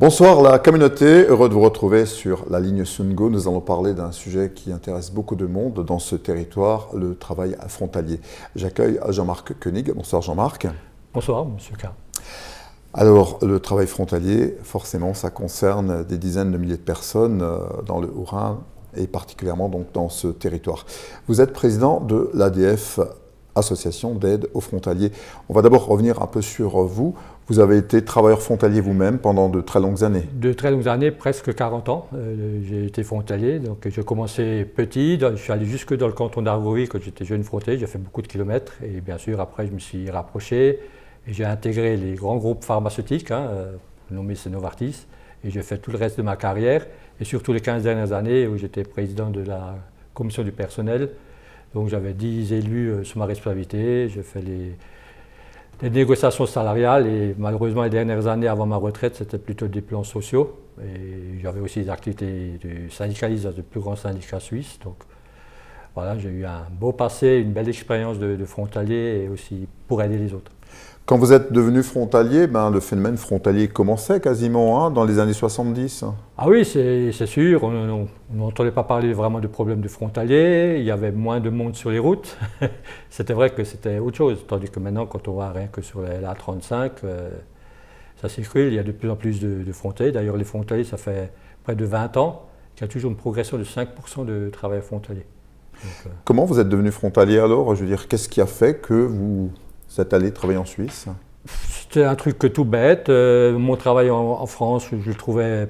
Bonsoir la communauté, heureux de vous retrouver sur la ligne Sungo. Nous allons parler d'un sujet qui intéresse beaucoup de monde dans ce territoire, le travail frontalier. J'accueille Jean-Marc Koenig. Bonsoir Jean-Marc. Bonsoir Monsieur K. Alors le travail frontalier, forcément ça concerne des dizaines de milliers de personnes dans le Haut-Rhin et particulièrement donc dans ce territoire. Vous êtes président de l'ADF, Association d'aide aux frontaliers. On va d'abord revenir un peu sur vous. Vous avez été travailleur frontalier vous-même pendant de très longues années. De très longues années, presque 40 ans. J'ai été frontalier, donc j'ai commencé petit. Je suis allé jusque dans le canton d'Argovie quand j'étais jeune frontalier. J'ai fait beaucoup de kilomètres et bien sûr après je me suis rapproché et j'ai intégré les grands groupes pharmaceutiques, nommés Novartis, et j'ai fait tout le reste de ma carrière et surtout les 15 dernières années où j'étais président de la commission du personnel. Donc j'avais 10 élus sous ma responsabilité, j'ai fait les négociations salariales et malheureusement les dernières années avant ma retraite c'était plutôt des plans sociaux et j'avais aussi des activités de syndicalisme dans de plus grands syndicats suisses. Donc voilà, j'ai eu un beau passé, une belle expérience de frontalier et aussi pour aider les autres. Quand vous êtes devenu frontalier, le phénomène frontalier commençait quasiment dans les années 70. Ah oui, c'est sûr, on n'entendait pas parler vraiment de problèmes de frontaliers, il y avait moins de monde sur les routes. C'était vrai que c'était autre chose, tandis que maintenant quand on voit rien que sur l'A35, ça circule, il y a de plus en plus de frontaliers. D'ailleurs les frontaliers, ça fait près de 20 ans qu'il y a toujours une progression de 5% de travailleurs frontaliers. Donc, comment vous êtes devenu frontalier alors? Je veux dire, qu'est-ce qui a fait que vous êtes allé travailler en Suisse? C'était un truc tout bête. Mon travail en France, je le trouvais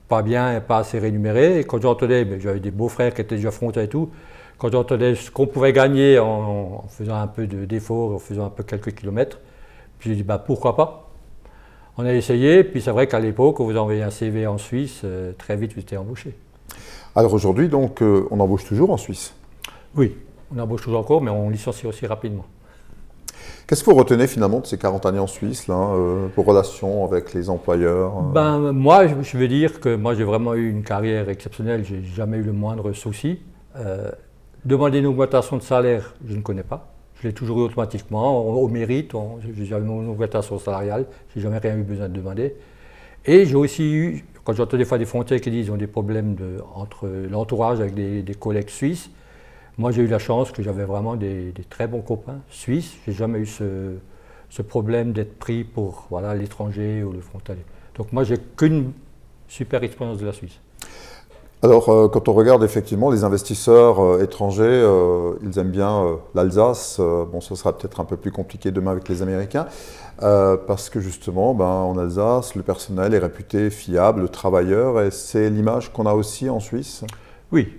pas bien et pas assez rémunéré. Et quand j'entendais, j'avais des beaux-frères qui étaient déjà frontaliers et tout, quand j'entendais ce qu'on pouvait gagner en faisant un peu d'efforts, en faisant un peu quelques kilomètres, puis j'ai dit pourquoi pas. On a essayé, puis c'est vrai qu'à l'époque, quand vous envoyez un CV en Suisse, très vite vous étiez embauché. Alors aujourd'hui, donc, on embauche toujours en Suisse? Oui, on embauche toujours encore, mais on licencie aussi rapidement. Qu'est-ce que vous retenez finalement de ces 40 années en Suisse, vos relations avec les employeurs? Moi, je veux dire que moi j'ai vraiment eu une carrière exceptionnelle, j'ai jamais eu le moindre souci. Demander une augmentation de salaire, je ne connais pas. Je l'ai toujours eu automatiquement, au mérite, j'ai jamais eu une augmentation salariale, j'ai jamais rien eu besoin de demander. Et j'ai aussi eu, quand j'entends des fois des frontières qui disent qu'ils ont des problèmes entre l'entourage avec des collègues suisses, moi, j'ai eu la chance que j'avais vraiment des très bons copains suisses. Je n'ai jamais eu ce problème d'être pris pour l'étranger ou le frontalier. Donc moi, j'ai qu'une super expérience de la Suisse. Alors, quand on regarde effectivement les investisseurs étrangers, ils aiment bien l'Alsace. Bon, ce sera peut-être un peu plus compliqué demain avec les Américains, parce que justement, en Alsace, le personnel est réputé fiable, travailleur, et c'est l'image qu'on a aussi en Suisse. Oui.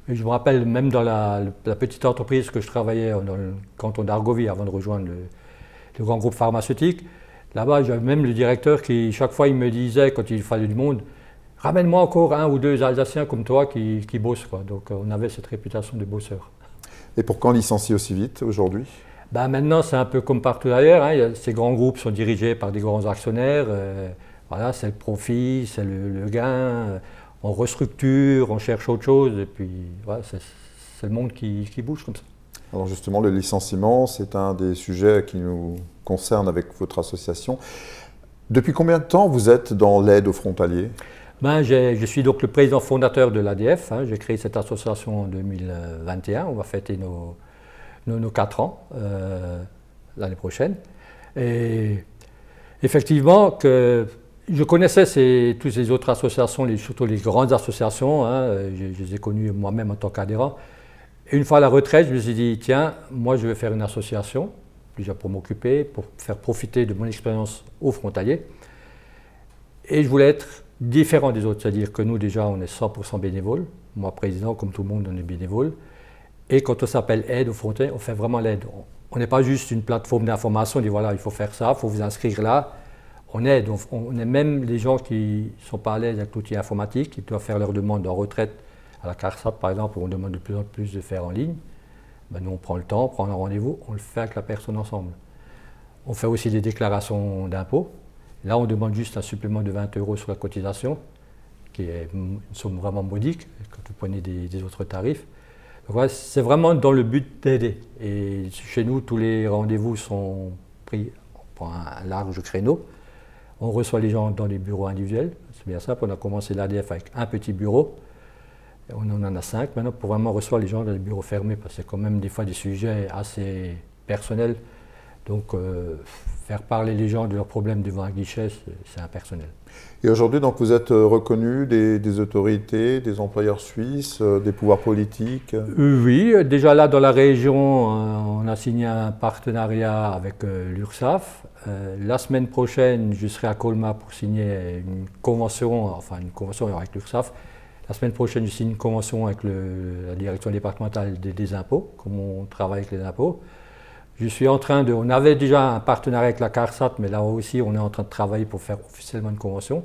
Et je me rappelle même dans la petite entreprise que je travaillais dans le canton d'Argovie avant de rejoindre le grand groupe pharmaceutique. Là-bas, j'avais même le directeur qui, chaque fois, il me disait, quand il fallait du monde, ramène-moi encore un ou deux Alsaciens comme toi qui bossent, quoi. Donc on avait cette réputation de bosseurs. Et pourquoi on licencie aussi vite aujourd'hui? Maintenant, c'est un peu comme partout ailleurs. Ces grands groupes sont dirigés par des grands actionnaires. C'est le profit, c'est le gain. On restructure, on cherche autre chose, et puis c'est le monde qui bouge comme ça. Alors justement, le licenciement, c'est un des sujets qui nous concerne avec votre association. Depuis combien de temps vous êtes dans l'aide aux frontaliers? Je suis donc le président fondateur de l'ADF. J'ai créé cette association en 2021. On va fêter nos 4 ans l'année prochaine. Et effectivement, je connaissais toutes ces autres associations, surtout les grandes associations. Je les ai connues moi-même en tant qu'adhérent. Et une fois à la retraite, je me suis dit, tiens, moi je vais faire une association, déjà pour m'occuper, pour faire profiter de mon expérience aux frontaliers. Et je voulais être différent des autres, c'est-à-dire que nous déjà on est 100% bénévoles. Moi président, comme tout le monde, on est bénévole. Et quand on s'appelle aide aux frontaliers, on fait vraiment l'aide. On n'est pas juste une plateforme d'information, on dit voilà, il faut faire ça, il faut vous inscrire là. On aide, on est même les gens qui ne sont pas à l'aise avec l'outil informatique, qui doivent faire leur demande en retraite à la CARSAT par exemple, où on demande de plus en plus de faire en ligne. Nous on prend le temps, on prend un rendez-vous, on le fait avec la personne ensemble. On fait aussi des déclarations d'impôts. Là on demande juste un supplément de 20 € sur la cotisation, qui est une somme vraiment modique quand vous prenez des autres tarifs. Donc c'est vraiment dans le but d'aider. Et chez nous, tous les rendez-vous sont pris pour un large créneau. On reçoit les gens dans les bureaux individuels, c'est bien simple. On a commencé l'ADF avec un petit bureau. On en a 5 maintenant pour vraiment recevoir les gens dans les bureaux fermés, parce que c'est quand même des fois des sujets assez personnels. Donc faire parler les gens de leurs problèmes devant un guichet, c'est impersonnel. Et aujourd'hui, donc, vous êtes reconnu des autorités, des employeurs suisses, des pouvoirs politiques? Oui, déjà là dans la région, on a signé un partenariat avec l'URSSAF. La semaine prochaine, je serai à Colmar pour signer une convention avec l'URSSAF. La semaine prochaine, je signe une convention avec la direction départementale des impôts, comme on travaille avec les impôts. On avait déjà un partenariat avec la CARSAT, mais là aussi, on est en train de travailler pour faire officiellement une convention.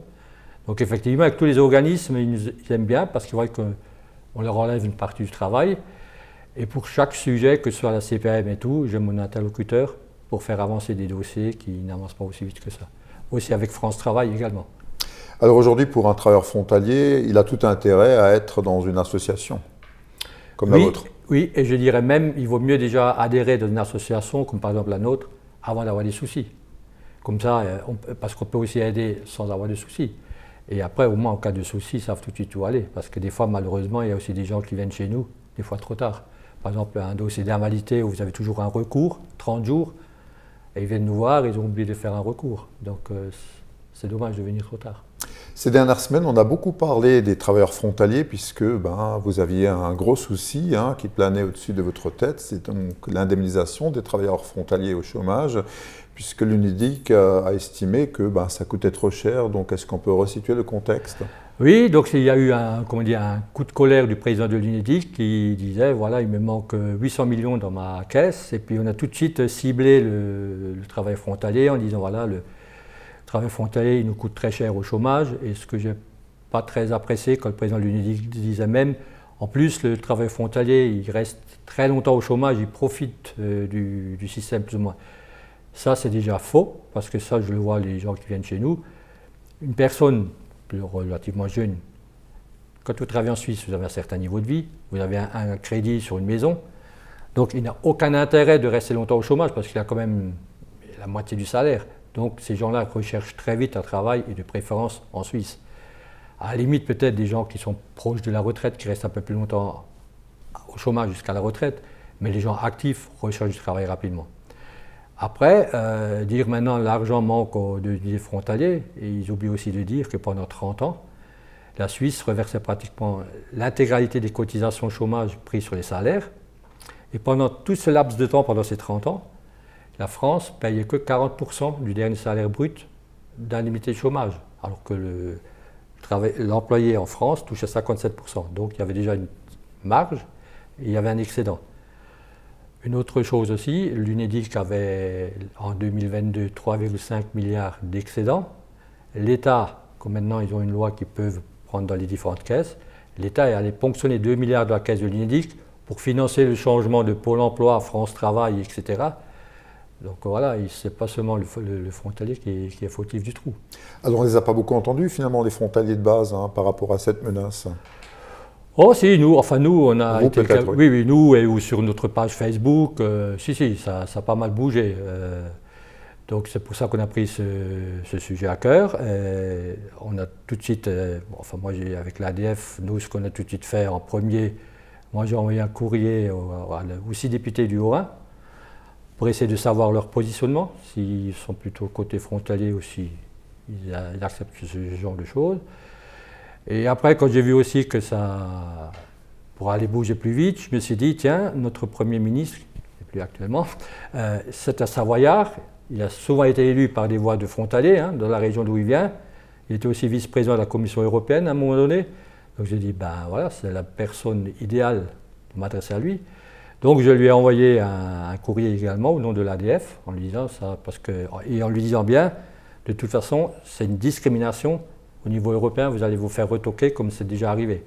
Donc effectivement, avec tous les organismes, ils aiment bien parce qu'ils voient qu'on leur enlève une partie du travail. Et pour chaque sujet, que ce soit la CPM et tout, j'ai mon interlocuteur pour faire avancer des dossiers qui n'avancent pas aussi vite que ça. Aussi avec France Travail également. Alors aujourd'hui, pour un travailleur frontalier, il a tout intérêt à être dans une association comme la vôtre. Oui, et je dirais même, il vaut mieux déjà adhérer dans une association, comme par exemple la nôtre, avant d'avoir des soucis. Comme ça, parce qu'on peut aussi aider sans avoir de soucis. Et après, au moins, en cas de soucis, ils savent tout de suite où aller. Parce que des fois, malheureusement, il y a aussi des gens qui viennent chez nous, des fois trop tard. Par exemple, un dossier d'invalidité où vous avez toujours un recours, 30 jours, et ils viennent nous voir, ils ont oublié de faire un recours. Donc, c'est dommage de venir trop tard. Ces dernières semaines, on a beaucoup parlé des travailleurs frontaliers puisque vous aviez un gros souci qui planait au-dessus de votre tête, c'est donc l'indemnisation des travailleurs frontaliers au chômage, puisque l'UNEDIC a estimé que ça coûtait trop cher. Donc est-ce qu'on peut resituer le contexte? Oui, donc il y a eu un coup de colère du président de l'UNEDIC qui disait voilà, il me manque 800 millions dans ma caisse, et puis on a tout de suite ciblé le travail frontalier en disant voilà, le travail frontalier, il nous coûte très cher au chômage, et ce que je n'ai pas très apprécié quand le président de l'UNEDIC disait même, en plus le travail frontalier, il reste très longtemps au chômage, il profite du système plus ou moins. Ça c'est déjà faux, parce que ça je le vois les gens qui viennent chez nous. Une personne relativement jeune, quand vous travaillez en Suisse, vous avez un certain niveau de vie, vous avez un crédit sur une maison, donc il n'a aucun intérêt de rester longtemps au chômage, parce qu'il a quand même la moitié du salaire. Donc ces gens-là recherchent très vite un travail, et de préférence en Suisse. À la limite, peut-être des gens qui sont proches de la retraite, qui restent un peu plus longtemps au chômage jusqu'à la retraite, mais les gens actifs recherchent du travail rapidement. Après, dire maintenant l'argent manque des frontaliers, et ils oublient aussi de dire que pendant 30 ans, la Suisse reversait pratiquement l'intégralité des cotisations chômage prises sur les salaires, et pendant tout ce laps de temps, pendant ces 30 ans, la France payait que 40% du dernier salaire brut d'indemnité de chômage, alors que l'employé en France touchait 57%. Donc il y avait déjà une marge et il y avait un excédent. Une autre chose aussi, l'UNEDIC avait en 2022 3,5 milliards d'excédents. L'État, comme maintenant ils ont une loi qu'ils peuvent prendre dans les différentes caisses, l'État est allé ponctionner 2 milliards de la caisse de l'UNEDIC pour financer le changement de Pôle emploi, France Travail, etc. Donc voilà, ce n'est pas seulement le frontalier qui est fautif du trou. Alors on ne les a pas beaucoup entendus finalement, les frontaliers de base, par rapport à cette menace? Oh si, nous on a vous, été... Oui, nous, ou sur notre page Facebook, ça a pas mal bougé. Donc c'est pour ça qu'on a pris ce sujet à cœur. On a tout de suite, moi avec l'ADF, nous ce qu'on a tout de suite fait en premier, moi j'ai envoyé un courrier aux 6 députés du Haut-Rhin, pour essayer de savoir leur positionnement, s'ils sont plutôt côté frontalier ou s'ils acceptent ce genre de choses. Et après, quand j'ai vu aussi que ça, pour aller bouger plus vite, je me suis dit, tiens, notre Premier ministre, et plus actuellement, c'est un Savoyard, il a souvent été élu par des voix de frontaliers, dans la région d'où il vient, il était aussi vice-président de la Commission européenne à un moment donné, donc j'ai dit, voilà, c'est la personne idéale pour m'adresser à lui. Donc je lui ai envoyé un courrier également au nom de l'ADF en lui disant ça, et en lui disant bien, de toute façon, c'est une discrimination au niveau européen, vous allez vous faire retoquer comme c'est déjà arrivé.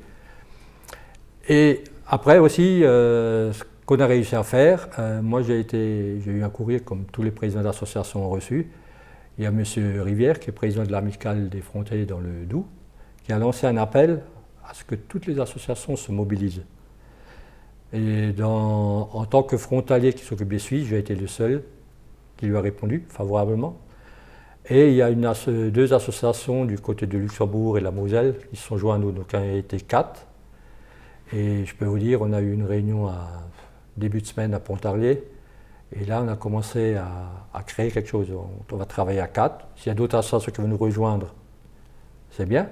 Et après aussi, ce qu'on a réussi à faire, moi j'ai eu un courrier comme tous les présidents d'associations ont reçu. Il y a M. Rivière, qui est président de l'Amicale des frontaliers dans le Doubs, qui a lancé un appel à ce que toutes les associations se mobilisent. Et en tant que frontalier qui s'occupe des Suisses, j'ai été le seul qui lui a répondu favorablement. Et il y a deux associations du côté de Luxembourg et la Moselle qui se sont joints à nous, donc on a été 4. Et je peux vous dire, on a eu une réunion à début de semaine à Pontarlier. Et là, on a commencé à créer quelque chose. On va travailler à 4. S'il y a d'autres associations qui veulent nous rejoindre, c'est bien.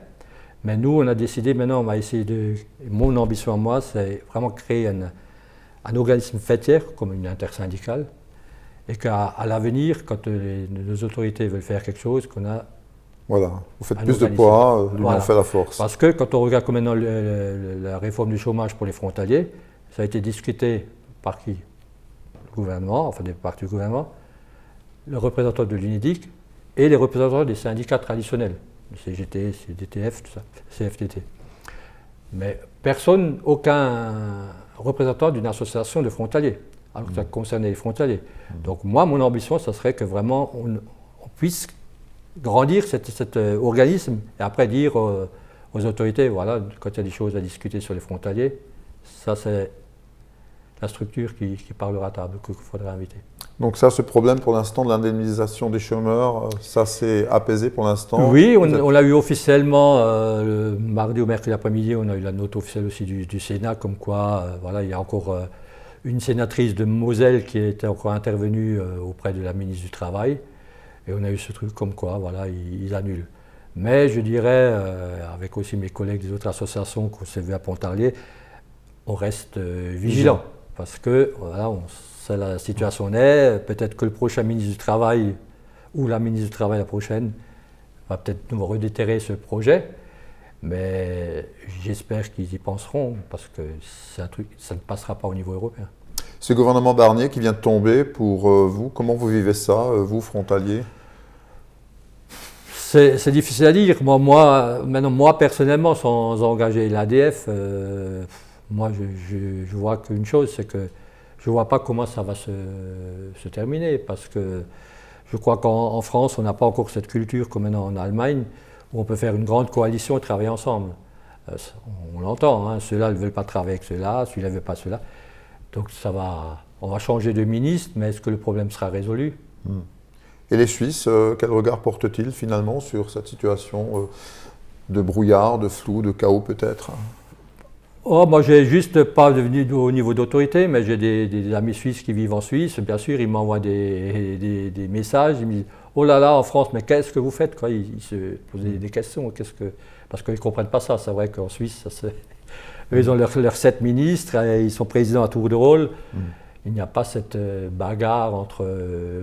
Mais nous, on a décidé, maintenant, on va essayer de... Mon ambition à moi, c'est vraiment créer un organisme fêtière, comme une intersyndicale, et qu'à l'avenir, quand nos autorités veulent faire quelque chose, qu'on a... Voilà, vous faites plus de poids, l'union fait la force. Parce que quand on regarde comme maintenant la réforme du chômage pour les frontaliers, ça a été discuté par qui? Le gouvernement, enfin des partis du gouvernement, le représentant de l'UNEDIC et les représentants des syndicats traditionnels, le CGT, CDTF, tout ça, CFTT. Mais personne, aucun représentant d'une association de frontaliers, alors que ça concernait les frontaliers. Donc moi, mon ambition, ça serait que vraiment on puisse grandir cet organisme et après dire aux autorités, voilà, quand il y a des choses à discuter sur les frontaliers, ça c'est la structure qui parlera à table, qu'il faudra inviter. Donc ça, ce problème pour l'instant de l'indemnisation des chômeurs, ça s'est apaisé pour l'instant? Oui, on l'a eu officiellement le mardi ou mercredi après-midi, on a eu la note officielle aussi du Sénat, comme quoi voilà, il y a encore une sénatrice de Moselle qui était encore intervenue auprès de la ministre du Travail. Et on a eu ce truc comme quoi, voilà, ils annulent. Mais je dirais, avec aussi mes collègues des autres associations qu'on s'est vu à Pontarlier, on reste vigilant. Parce que, voilà, la situation est, peut-être que le prochain ministre du Travail, ou la ministre du Travail la prochaine, va peut-être nous redéterrer ce projet. Mais j'espère qu'ils y penseront, parce que c'est un truc, ça ne passera pas au niveau européen. Ce gouvernement Barnier qui vient de tomber, pour vous, comment vous vivez ça, vous, frontaliers? C'est difficile à dire. Moi, personnellement, sans engager l'ADF, moi, je vois qu'une chose, c'est que je ne vois pas comment ça va se terminer. Parce que je crois qu'en France, on n'a pas encore cette culture comme maintenant en Allemagne, où on peut faire une grande coalition et travailler ensemble. On l'entend, hein, ceux-là ne veulent pas travailler avec ceux-là, celui-là ne veut pas ceux-là. Donc on va changer de ministre, mais est-ce que le problème sera résolu? Et les Suisses, quel regard portent-ils finalement sur cette situation de brouillard, de flou, de chaos peut-être? Moi, je n'ai juste pas devenu au niveau d'autorité, mais j'ai des amis suisses qui vivent en Suisse. Bien sûr, ils m'envoient des messages, ils me disent « Oh là là, en France, mais qu'est-ce que vous faites ?» quoi. Ils se posent des questions, parce qu'ils ne comprennent pas ça. C'est vrai qu'en Suisse, eux, ils ont leurs 7 ministres, et ils sont présidents à tour de rôle. Il n'y a pas cette bagarre entre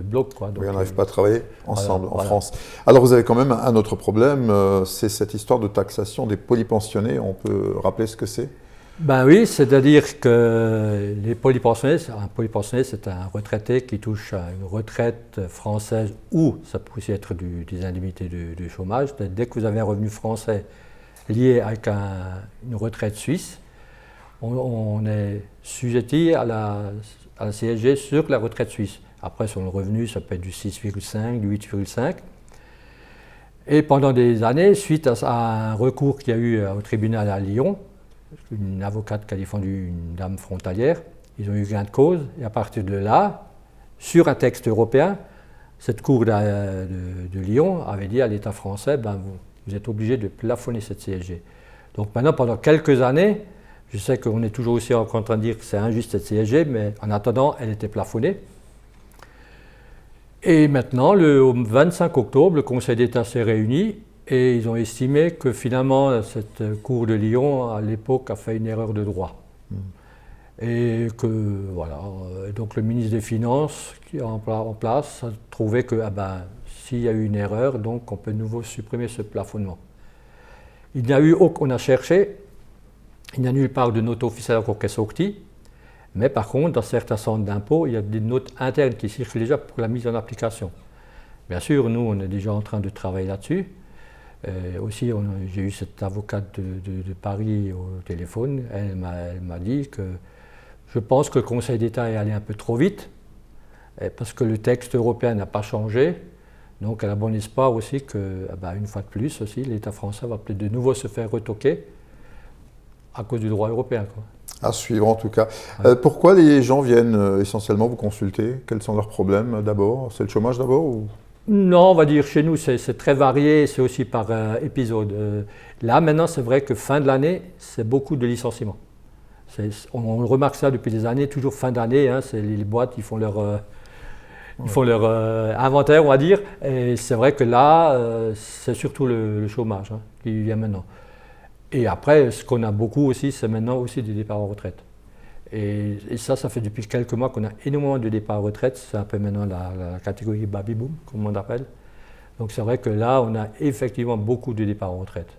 blocs. Quoi. Donc, oui, on n'arrive pas à travailler ensemble en France. Alors vous avez quand même un autre problème, c'est cette histoire de taxation des polypensionnés. On peut rappeler ce que c'est? Ben oui, c'est-à-dire que les polypensionnés, un polypensionné, c'est un retraité qui touche à une retraite française ou ça peut aussi être des indemnités de chômage. Dès que vous avez un revenu français lié avec une retraite suisse, on est sujetti à la CSG sur la retraite suisse. Après, sur le revenu, ça peut être du 6,5, du 8,5. Et pendant des années, suite à un recours qu'il y a eu au tribunal à Lyon, une avocate qui a défendu une dame frontalière, ils ont eu gain de cause. Et à partir de là, sur un texte européen, cette cour de Lyon avait dit à l'État français, vous êtes obligé de plafonner cette CSG. Donc maintenant, pendant quelques années, je sais qu'on est toujours aussi en train de dire que c'est injuste cette CSG, mais en attendant, elle était plafonnée. Et maintenant, le 25 octobre, le Conseil d'État s'est réuni et ils ont estimé que finalement, cette Cour de Lyon, à l'époque, a fait une erreur de droit. Et que, voilà, donc le ministre des Finances, qui est en place, a trouvé que, s'il y a eu une erreur, donc on peut de nouveau supprimer ce plafonnement. Il n'y a eu, on a cherché, il n'y a nulle part de note officielle encore qui est sortie, mais par contre, dans certains centres d'impôts, il y a des notes internes qui circulent déjà pour la mise en application. Bien sûr, nous, on est déjà en train de travailler là-dessus. Aussi, j'ai eu cette avocate de Paris au téléphone, elle m'a dit que je pense que le Conseil d'État est allé un peu trop vite, parce que le texte européen n'a pas changé. Donc, elle a bon espoir aussi que, une fois de plus aussi, l'État français va peut-être de nouveau se faire retoquer à cause du droit européen, quoi. À suivre en tout cas. Ouais. Pourquoi les gens viennent essentiellement vous consulter? Quels sont leurs problèmes d'abord? C'est le chômage d'abord ou... Non, on va dire chez nous, c'est très varié, c'est aussi par épisode. Là, maintenant, c'est vrai que fin de l'année, c'est beaucoup de licenciements. On remarque ça depuis des années, toujours fin d'année, hein, les boîtes, ils font leur inventaire, on va dire. Et c'est vrai que là, c'est surtout le chômage qui vient maintenant. Et après, ce qu'on a beaucoup aussi, c'est maintenant aussi des départs en retraite. Et ça fait depuis quelques mois qu'on a énormément de départs en retraite. C'est un peu maintenant la catégorie baby-boom, comme on appelle. Donc c'est vrai que là, on a effectivement beaucoup de départs en retraite.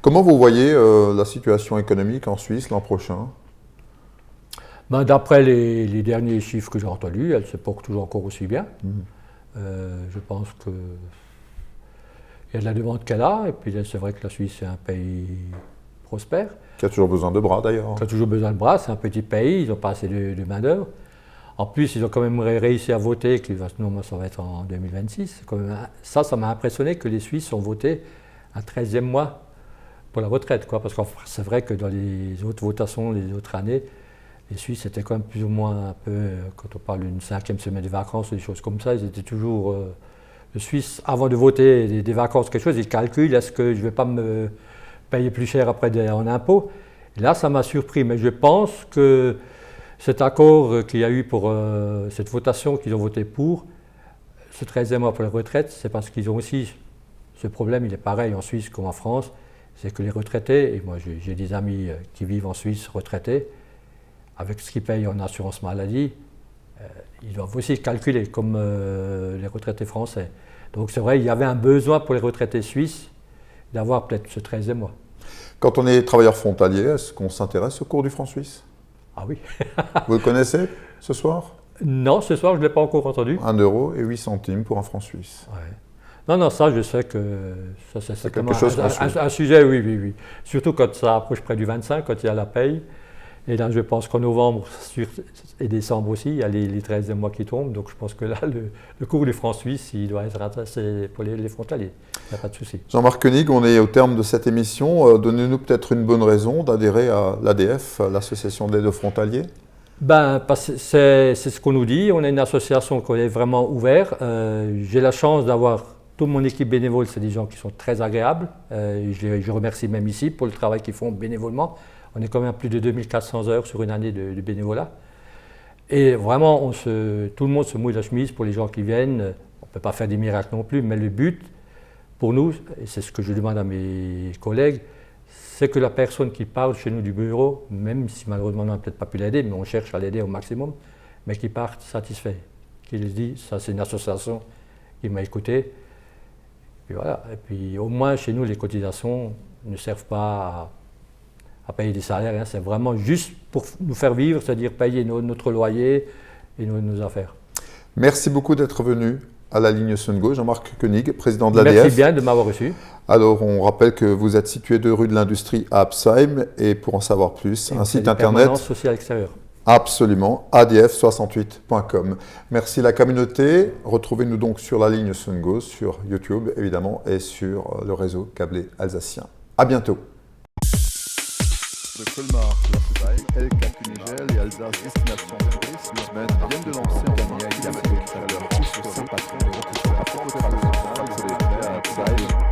Comment vous voyez la situation économique en Suisse l'an prochain? D'après les derniers chiffres que j'ai entendus, elle se porte toujours encore aussi bien. Je pense qu'il y a de la demande qu'elle a, et puis c'est vrai que la Suisse est un pays prospère. Qui a toujours besoin de bras d'ailleurs. Qui a toujours besoin de bras, c'est un petit pays, ils n'ont pas assez de main-d'œuvre. En plus, ils ont quand même réussi à voter, normalement ça va être en 2026. Ça m'a impressionné que les Suisses ont voté un 13e mois pour la retraite, parce que c'est vrai que dans les autres votations, les autres années, les Suisses étaient quand même plus ou moins un peu, quand on parle d'une 5e semaine de vacances ou des choses comme ça, ils étaient toujours, le Suisse, avant de voter des vacances, quelque chose, ils calculent, est-ce que je ne vais pas me payer plus cher après en impôts? Et là, ça m'a surpris, mais je pense que cet accord qu'il y a eu pour cette votation qu'ils ont voté pour, ce 13e mois pour la retraite, c'est parce qu'ils ont aussi, ce problème, il est pareil en Suisse comme en France, c'est que les retraités, et moi j'ai des amis qui vivent en Suisse retraités, avec ce qu'ils payent en assurance maladie, ils doivent aussi calculer comme les retraités français. Donc c'est vrai, il y avait un besoin pour les retraités suisses d'avoir peut-être ce 13e mois. Quand on est travailleur frontalier, est-ce qu'on s'intéresse au cours du franc suisse? Ah oui. Vous le connaissez ce soir? Non, ce soir je ne l'ai pas encore entendu. 1,08 € pour un franc suisse. Ouais. Non, ça je sais que c'est quelque chose un sujet, oui. Surtout quand ça approche près du 25, quand il y a la paye. Et là, je pense qu'en novembre et décembre aussi, il y a les 13e mois qui tombent. Donc je pense que là, le cours du franc suisse, il doit être intéressé pour les frontaliers. Il n'y a pas de souci. Jean-Marc Koenig, on est au terme de cette émission. Donnez-nous peut-être une bonne raison d'adhérer à l'ADF, l'association d'aide aux frontaliers. C'est ce qu'on nous dit. On est une association qui est vraiment ouverte. J'ai la chance d'avoir toute mon équipe bénévole, c'est des gens qui sont très agréables. Je remercie même ici pour le travail qu'ils font bénévolement. On est quand même à plus de 2400 heures sur une année de bénévolat. Et vraiment, tout le monde se mouille la chemise pour les gens qui viennent. On ne peut pas faire des miracles non plus, mais le but pour nous, et c'est ce que je demande à mes collègues, c'est que la personne qui parle chez nous du bureau, même si malheureusement on n'a peut-être pas pu l'aider, mais on cherche à l'aider au maximum, mais qui parte satisfait, qui se dit, ça c'est une association qui m'a écouté. Et puis voilà. Et puis au moins chez nous, les cotisations ne servent pas à payer des salaires, c'est vraiment juste pour nous faire vivre, c'est-à-dire payer notre loyer et nos affaires. Merci beaucoup d'être venu à la ligne Sungo, Jean-Marc Koenig, président de l'ADF. Merci bien de m'avoir reçu. Alors, on rappelle que vous êtes situé 2 rue de l'Industrie à Absheim, et pour en savoir plus, un site internet social extérieur. Absolument, adf68.com. Merci la communauté. Retrouvez-nous donc sur la ligne Sungo, sur YouTube évidemment, et sur le réseau câblé alsacien. À bientôt. De Colmar, El Cunigel et Alsace Destination Tourisme viennent de lancer en Daniel Yamato à leur piste Saint-Patron. Pour votre